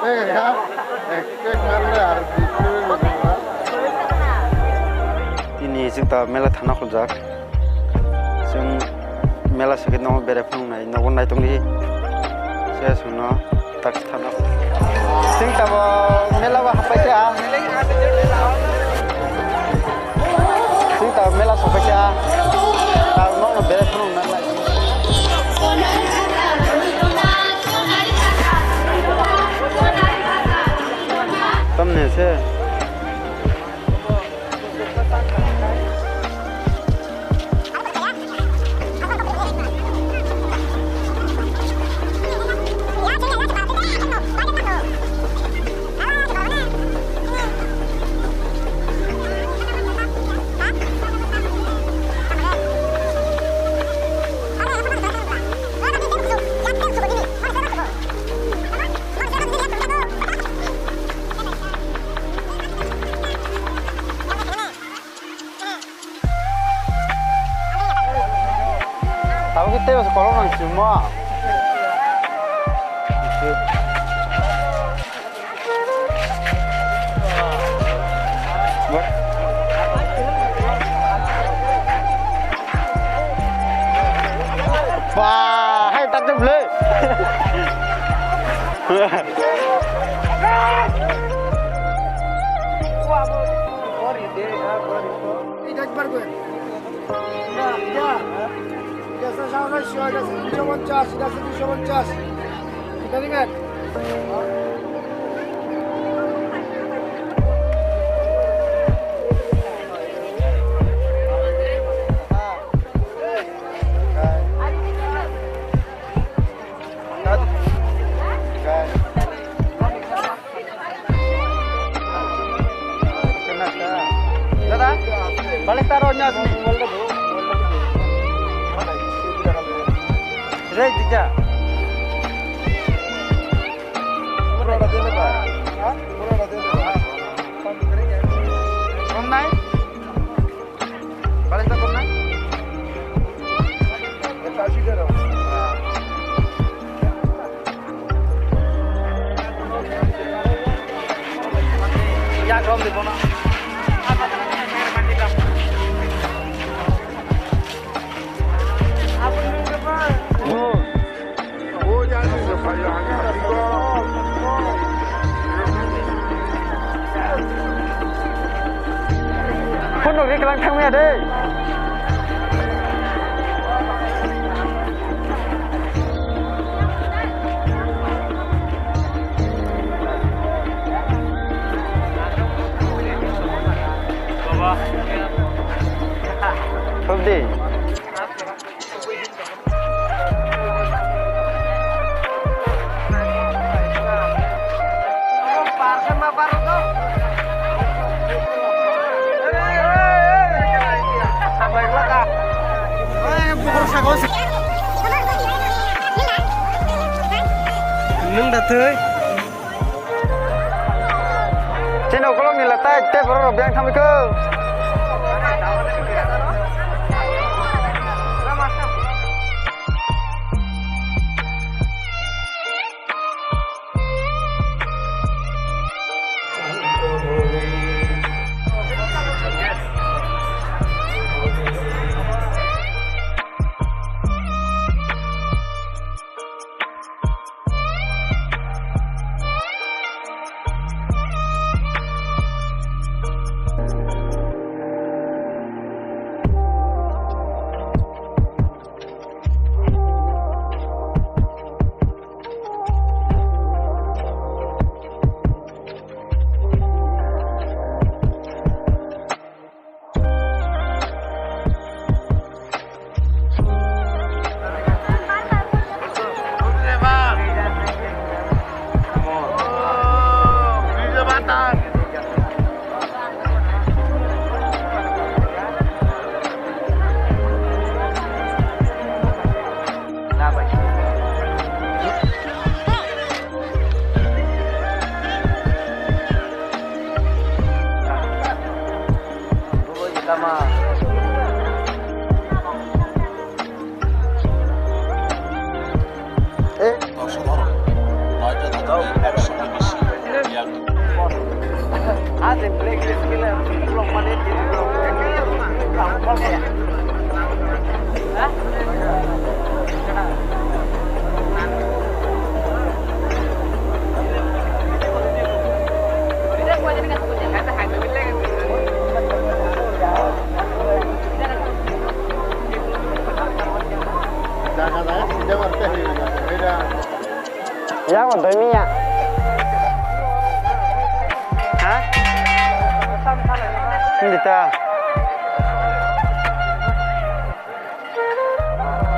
Ini जों दा मेला थाना खलजाक जों मेला सके न'आव बेरायफांनाय न'आव नायदोंनि सेसुना ताक्स थाना जों दाबो मेलाबो हाबबायथा जों दा मेला सफैथा दा न'आव बेरायफांनाय तमनेसे tahu kita harus kalau orang semua. Wah, hai tak boleh. Tidak berguna. Ya. Biasa sama ada 250, ada 250. Kita dengar. Balik taruhnya Rai tidak. Komnai? Balik tak komnai? Ya kom di mana? Phun được đi cái lăng thang nghe đi. Baba. Không đi. Nâng đặt thôi. Trên đầu có lúc nhìn là tay tép vào rồi đang thăm cơ. Sama. Daha sonra ayrıca da bir Ada blacklist gila, belum mana dia belum. Kamu kau ya? Hah? Ya, còn tới mi ạ. Hah? Hindi ta.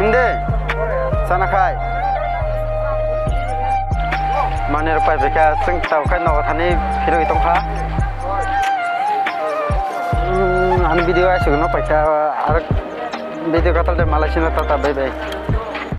Hindi. Sana khai. Manir pai beka sing tau khai no thani phiro itong kha. An video ai sugno paita ar video katal de malasina tata bye bye.